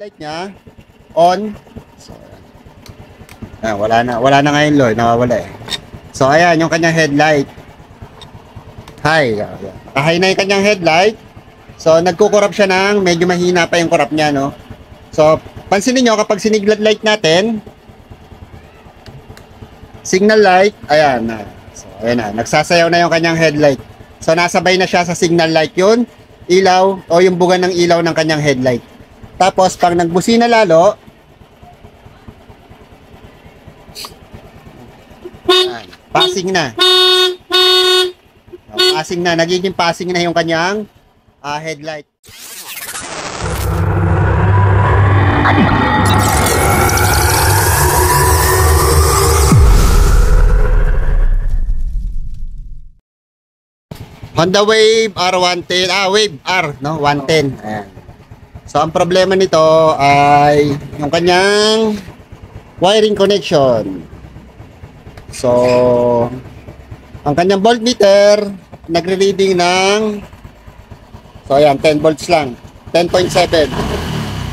Light niya on. So, wala na ngayon Lord, nawawala eh. So ayan yung kanyang headlight. High. High na yung kanyang headlight. So nagko-corrupt siya ng medyo mahina pa yung corrupt niya, no. So pansinin niyo kapag siniglat light natin, signal light, ayan na. So ayan na, nagsasayaw na yung kanyang headlight. So nasabay na siya sa signal light yun, ilaw o yung buga ng ilaw ng kanyang headlight. Tapos pag nagbusina lalo, passing na. Passing na, nagiging passing na yung kanyang headlight. Honda Wave R110, Wave R, no, 110. Ayan. So ang problema nito ay yung kanyang wiring connection. So ang kanyang voltmeter nagre-reading ng, so ayan, 10 volts lang, 10.7.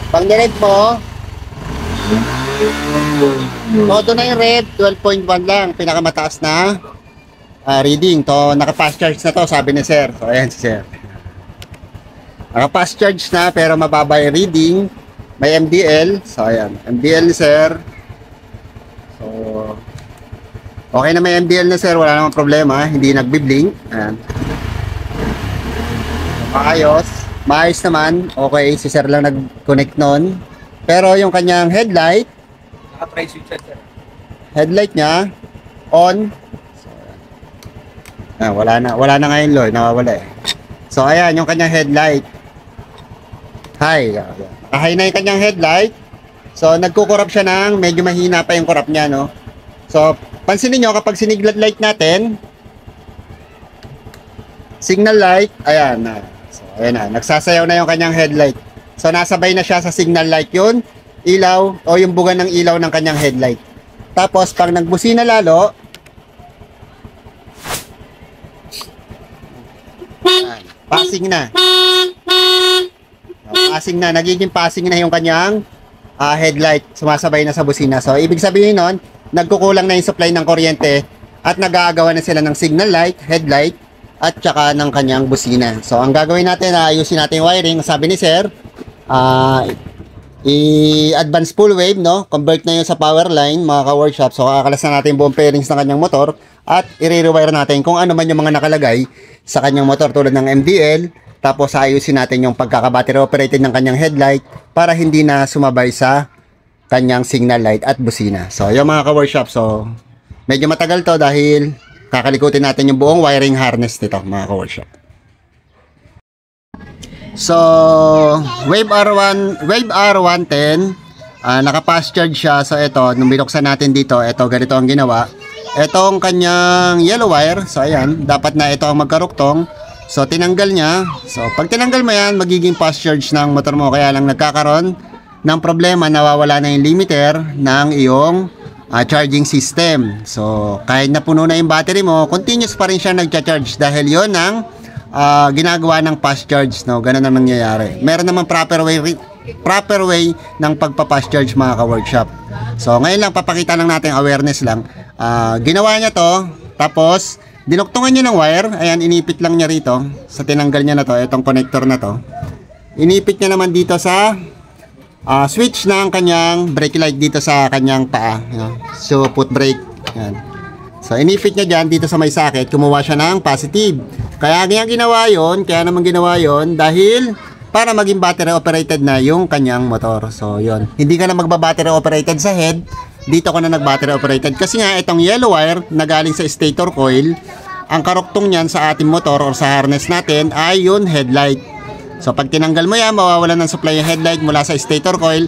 Pag nired mo, todo na yung red, 12.1 lang, pinakamataas na reading. To naka-fast charge na to, sabi ni sir. So ayan si sir, naka-fast charge na pero mababa yung reading. May MDL. So ayan, MDL ni sir. So okay na, may MDL na sir, wala namang problema, hindi nagbi-blink. Ayan, maayos naman. Okay, si sir lang nag-connect nun. Pero yung kanyang headlight, naka-try switch sir. Headlight niya on. So, wala na ngayon Lord, nawawala eh. So ayan yung kanyang headlight. High. High na yung kanyang headlight. So nagko-corrupt siya ng medyo mahina pa yung corrupt niya, no. So pansinin niyo kapag siniglat light natin, signal light, ayan na. So ayan na, nagsasayaw na yung kanyang headlight. So nasabay na siya sa signal light yun, ilaw o yung buga ng ilaw ng kanyang headlight. Tapos pag nagbusina lalo, passing na. Passing na, nagiging passing na yung kanyang headlight, sumasabay na sa busina. So ibig sabihin nun, nagkukulang na yung supply ng kuryente at nag-aagawan na sila ng signal light, headlight at saka ng kanyang busina. So ang gagawin natin, ayusin natin yung wiring. Sabi ni sir, i-advance full wave, no? Convert na yun sa power line, mga ka-workshop. So kakakalas na natin yung buong pairings ng kanyang motor at i-rewire natin kung ano man yung mga nakalagay sa kanyang motor tulad ng MDL. Tapos ayusin natin yung pagkaka-battery operated ng kanyang headlight para hindi na sumabay sa kanyang signal light at busina. So yung mga ka-workshop, so medyo matagal to dahil kakalikutin natin yung buong wiring harness nito, mga ka-workshop. So Wave R110, naka-fast charge siya. So ito, nung binuksan natin dito, ito ganito ang ginawa. Itong kanyang yellow wire, so ayan, dapat na ito ang magkaruktong. So tinanggal niya. So pag tinanggal mo yan, magiging fast charge ng motor mo. Kaya lang nagkakaroon ng problema, nawawala na yung limiter ng iyong charging system. So kahit na puno na yung battery mo, continuous pa rin siya nagcha-charge dahil yon ang ginagawa ng fast charge, no? Ganun ang nangyayari. Meron naman proper way ng pagpa-fast charge, mga ka-workshop. So ngayon lang papakita lang natin, awareness lang. Ginawa niya to, tapos dinuktungan niya ng wire. Ayan, inipit lang niya rito. Sa tinanggal niya na to, itong connector na to, inipit niya naman dito sa switch ng kanyang brake light dito sa kanyang paa. So put brake. Ayan. So inipit niya dyan dito sa may socket, kumuha siya ng positive. Kaya ginawa naman ginawa yon dahil para maging battery operated na yung kanyang motor. So yon, hindi ka na magba-battery operated sa head, dito ko na nag-battery operated. Kasi nga itong yellow wire na galing sa stator coil, ang karuktong niyan sa ating motor or sa harness natin ay yung headlight. So pag tinanggal mo yan, mawawalan ng supply yung headlight mula sa stator coil.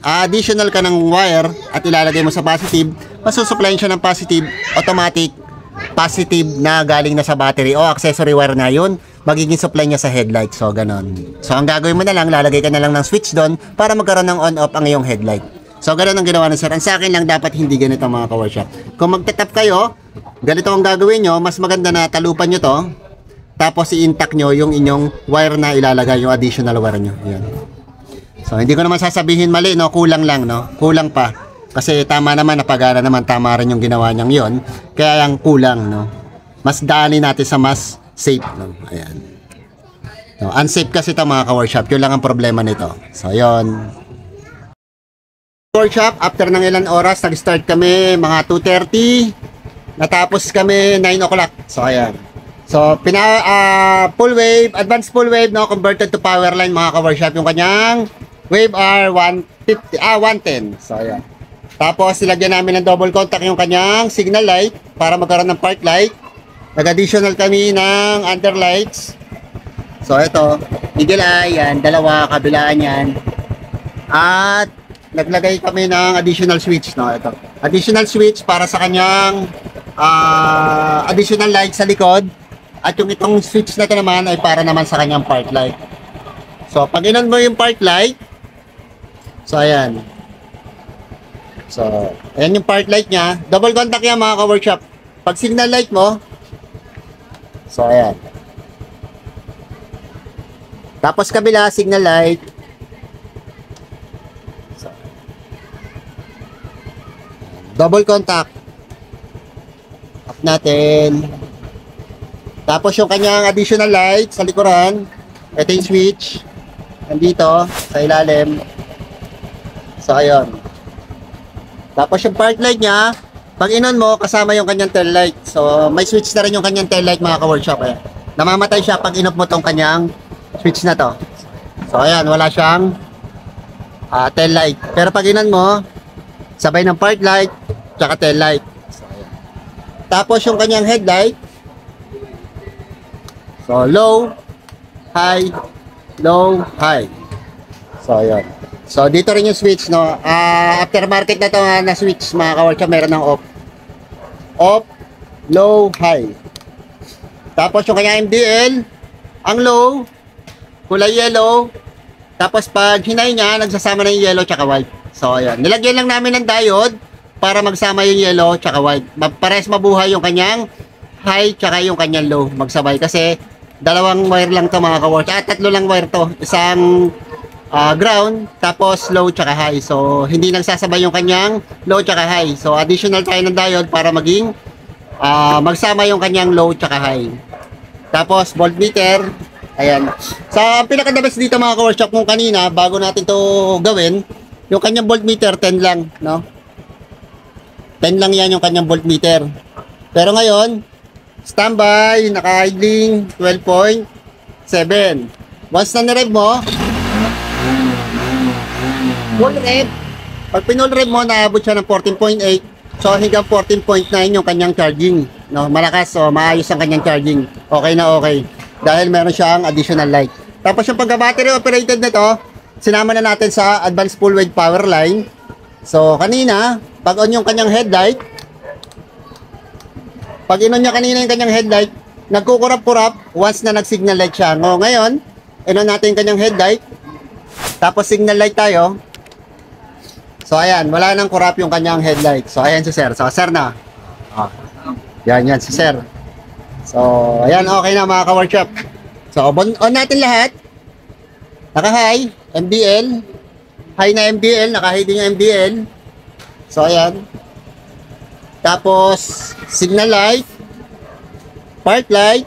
Additional ka ng wire at ilalagay mo sa positive, masusupplyin siya ng positive, automatic positive na galing na sa battery o accessory wire na yun, magiging supply niya sa headlight. So ganon. So ang gagawin mo na lang, lalagay ka na lang ng switch doon para magkaroon ng on-off ang iyong headlight. So ganon ang ginawa ng sir. Ang sa akin lang, dapat hindi ganito, mga ka-workshop. Kung magtatap kayo, ganito ang gagawin nyo. Mas maganda na talupan nyo to, tapos i-intact nyo yung inyong wire na ilalagay, yung additional wire nyo. Yan. So, hindi ko naman sasabihin mali, no? Kulang lang, no? Kulang pa. Kasi tama naman, napagana naman, tama rin yung ginawa niyang yon. Kaya yung kulang, no? Mas daanin natin sa mas safe, no? Ayan. No, unsafe kasi ito mga ka-workshop. Yun lang ang problema nito. So, yun. Workshop, after ng ilan oras, nag-start kami mga 2:30. Natapos kami 9 o'clock. So, ayan. So, full wave, advanced full wave, no? Converted to power line mga ka-workshop. Yung kanyang wave R110. So, ayan. Tapos, silagyan namin ng double contact yung kanyang signal light para magkaroon ng park light. Nag-additional kami ng underlights. So, ito. Eagle eye, yan. Dalawa, kabilaan yan. At, naglagay kami ng additional switch, no? Ito. Additional switch para sa kanyang additional light sa likod. At yung itong switch na ito naman ay para naman sa kanyang park light. So, pag inon mo yung park light, so, ayan. So, ayan yung park light niya. Double contact yan mga ka-workshop. Pag signal light mo, so, ayan. Tapos kabila, signal light. So, double contact. Off natin. Tapos yung kanyang additional light sa likuran. Ito yung switch. Nandito, sa ilalim. So, ayun. Tapos yung park light niya, pag inon mo, kasama yung kanyang tail light. So, may switch na rin yung kanyang tail light mga ka-workshop. Eh. Namamatay siya pag inop mo tong kanyang switch na to. So, ayan, wala siyang tail light. Pero pag inon mo, sabay ng park light, tsaka tail light. So, ayan. Tapos yung kanyang headlight, so, low, high, low, high. So, ayan. So, dito rin yung switch, no? Aftermarket na to na switch, mga ka-workshop, meron ng off. Off, low, high. Tapos yung kanya MDL, ang low, kulay yellow. Tapos pag hinay niya, nagsasama na yung yellow tsaka white. So, ayan. Nilagyan lang namin ng diode para magsama yung yellow tsaka white. Pares mabuhay yung kanyang high tsaka yung kanyang low. Magsabay kasi dalawang wire lang to mga ka-workshop. Tatlo lang wire to. Isang ground, tapos low tsaka high. So, hindi nagsasabay yung kanyang low tsaka high. So, additional tayo ng diode para maging magsama yung kanyang low tsaka high. Tapos, voltmeter. Ayan. Sa pinaka-the-best dito mga ka-workshop kung kanina, bago natin to gawin, yung kanyang voltmeter, 10 lang, no? 10 lang yan yung kanyang voltmeter. Pero ngayon, standby, naka-idling, 12.7. Once na nirev mo, full rev. Pag pinull rev mo, naabot siya ng 14.8. So, hanggang 14.9 yung kanyang charging. No, malakas, so maayos ang kanyang charging. Okay na okay. Dahil meron siyang additional light. Tapos yung pagka-battery operated nito, sinama na natin sa advanced full wave power line. So, kanina, pag on yung kanyang headlight, pag inon niya kanina yung kanyang headlight, nagkukurap-kurap once na nag-signal light siya. No, ngayon, inon natin yung kanyang headlight. Tapos signal light tayo. So, ayan, wala nang kurap yung kanyang headlight. So, ayan si sir. So, sir na. Yan si sir. So, ayan, okay na mga ka-workshop. So, on natin lahat. Naka-high, MDL. High na MDL, naka-high din yung MDL. So, ayan. Tapos, signal light. Park light.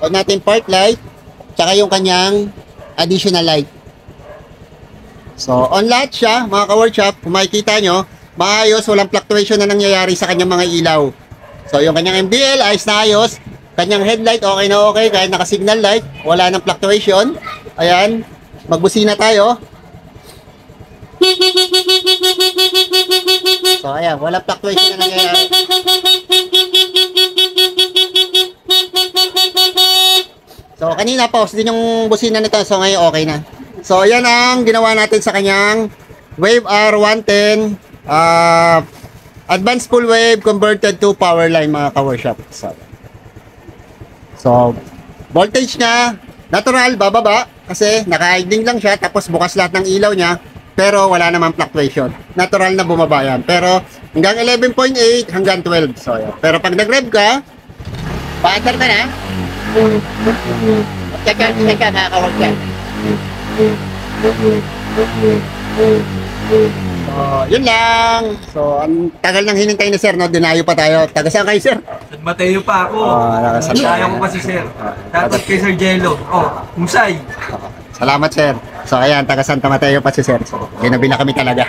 On natin park light. Tsaka yung kanyang additional light. So, on lahat siya, mga ka-workshop, kung makikita nyo, maayos, walang fluctuation na nangyayari sa kanyang mga ilaw. So, yung kanyang MDL, ayos na ayos. Kanyang headlight, okay na okay, kahit naka-signal light, wala nang fluctuation. Ayan, magbusina tayo. So, ayan, walang fluctuation na nangyayari. So, kanina pause din yung busina nito, so ngayon okay na. So, yan ang ginawa natin sa kanyang Wave R110 advanced full wave converted to power line mga ka-workshop. So, voltage niya, natural, bababa kasi naka-idling lang siya tapos bukas lahat ng ilaw niya pero wala namang fluctuation. Natural na bumaba yan. Pero hanggang 11.8 hanggang 12. So, yan. Pero pag nag-rev ka, pa-enter ka na. Check ka mga ka-workshop. So, yun lang. So, ang tagal nang hinintay ni sir, no? Dinayo pa tayo. Taga saan kayo, sir? San Mateo pa ako. Nakasan. Kaya ko pa si Sir. Dapat kay Sir Jello. Husay. Salamat, sir. So, ayan, taga Santa Mateo pa si sir. So, ginabi na kami talaga.